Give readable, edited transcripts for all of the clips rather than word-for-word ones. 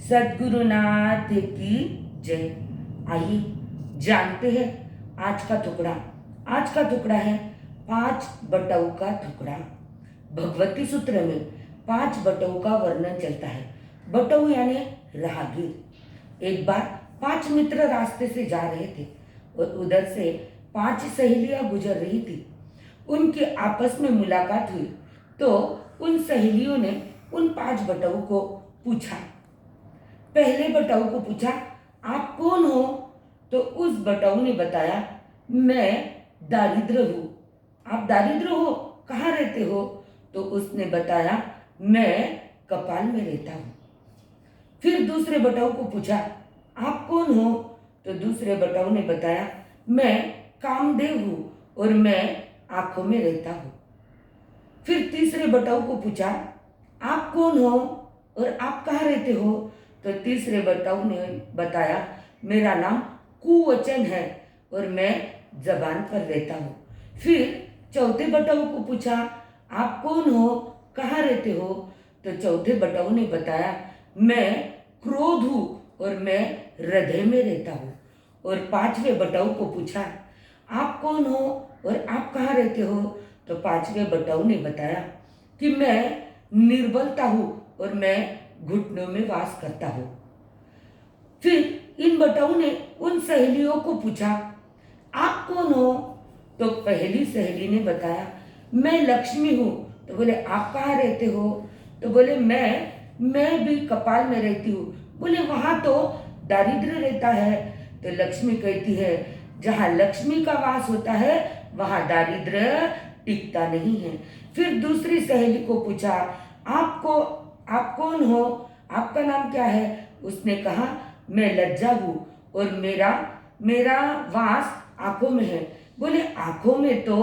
सद्गुरुनाथ की जय। आइए जानते हैं आज का टुकड़ा है 5 बटवों का टुकड़ा। भगवती सूत्र में 5 बटवों का वर्णन चलता है। बटव यानी राहगीर। एक बार 5 मित्र रास्ते से जा रहे थे और उधर से 5 सहेलियां गुजर रही थी। उनकी आपस में मुलाकात हुई तो उन सहेलियों ने उन 5 बटवों को पूछा। पहले बटव को पूछा, आप कौन हो? तो उस बटव ने बताया, मैं दारिद्र हूँ। आप दारिद्र हो? कहाँ रहते हो? तो उसने बताया, मैं कपाल में रहता हूँ। फिर दूसरे बटव को पूछा, आप कौन हो? तो दूसरे बटव ने बताया, मैं कामदेव हूँ और मैं आंखों में रहता हूँ। फिर तीसरे बटव को पूछा, आप कौन हो और आप कहाँ रहते हो? तो तीसरे बटव ने बताया, मेरा नाम कुवचन है और मैं जबान पर रहता हूँ। फिर चौथे बटव को पूछा, आप कौन हो, कहाँ रहते हो? तो चौथे बटव ने बताया, मैं क्रोध हूँ और मैं हृदय में रहता हूँ। और पांचवें बटव को पूछा, आप कौन हो और आप कहाँ रहते हो? तो पांचवें बटव ने बताया कि मैं निर्बलता हूँ और मैं घुटनों में वास करता हूँ। फिर इन बटवों ने उन सहेलियों को पूछा, आप कौन हो? तो पहली सहेली ने बताया, मैं लक्ष्मी हूँ। तो बोले, आप कहाँ रहते हो? तो बोले, मैं भी कपाल में रहती हूँ। बोले, वहां तो दारिद्र्य रहता है। तो लक्ष्मी कहती है, जहाँ लक्ष्मी का वास होता है वहां दारिद्र्य टिकता नहीं है। फिर दूसरी सहेली को पूछा, आप कौन हो? आपका नाम क्या है? उसने कहा, मैं लज्जा हूँ और मेरा वास आंखों में है। बोले, आंखों में तो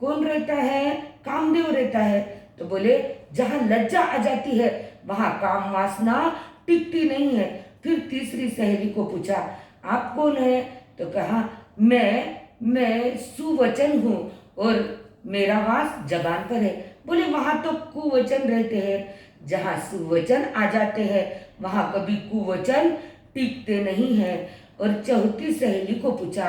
कौन रहता है? कामदेव रहता है। तो बोले, जहाँ लज्जा आ जाती है वहां काम वासना टिकती नहीं है। फिर तीसरी सहेली को पूछा, आप कौन है? तो कहा, मैं सुवचन हूँ और मेरा वास जबान पर है। बोले, वहां तो कुवचन रहते हैं। जहाँ सुवचन आ जाते हैं वहां कभी कुवचन टिकते नहीं है। और चौथी सहेली को पूछा,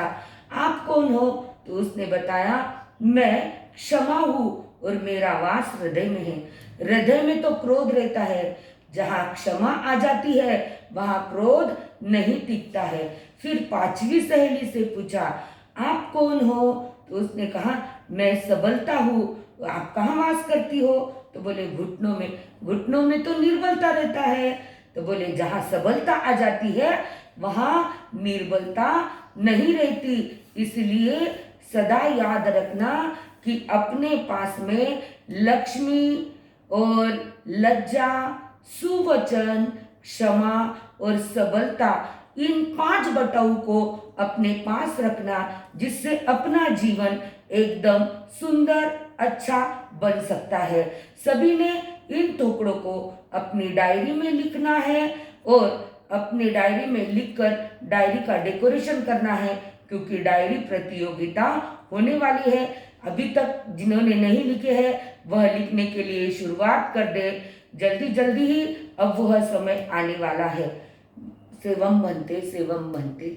आप कौन हो? तो उसने बताया, मैं क्षमा हूँ और मेरा वास हृदय में है। हृदय में तो क्रोध रहता है। जहाँ क्षमा आ जाती है वहां क्रोध नहीं टिकता है। फिर पांचवी सहेली से पूछा, आप कौन हो? तो उसने कहा, मैं सबलता हूँ। आप कहाँ वास करती हो? तो बोले, घुटनों में तो निर्बलता रहता है। तो बोले, जहाँ सबलता आ जाती है वहां निर्बलता नहीं रहती। इसलिए सदा याद रखना कि अपने पास में लक्ष्मी और लज्जा, सुवचन, क्षमा और सबलता, इन 5 बटवों को अपने पास रखना, जिससे अपना जीवन एकदम सुंदर अच्छा बन सकता है। सभी ने इन टुकड़ों को अपनी डायरी में लिखना है और अपनी डायरी में लिखकर डायरी का डेकोरेशन करना है, क्योंकि डायरी प्रतियोगिता होने वाली है। अभी तक जिन्होंने नहीं लिखे हैं वह लिखने के लिए शुरुआत कर दे। जल्दी जल्दी ही अब वह समय आने वाला है। सेवम बनते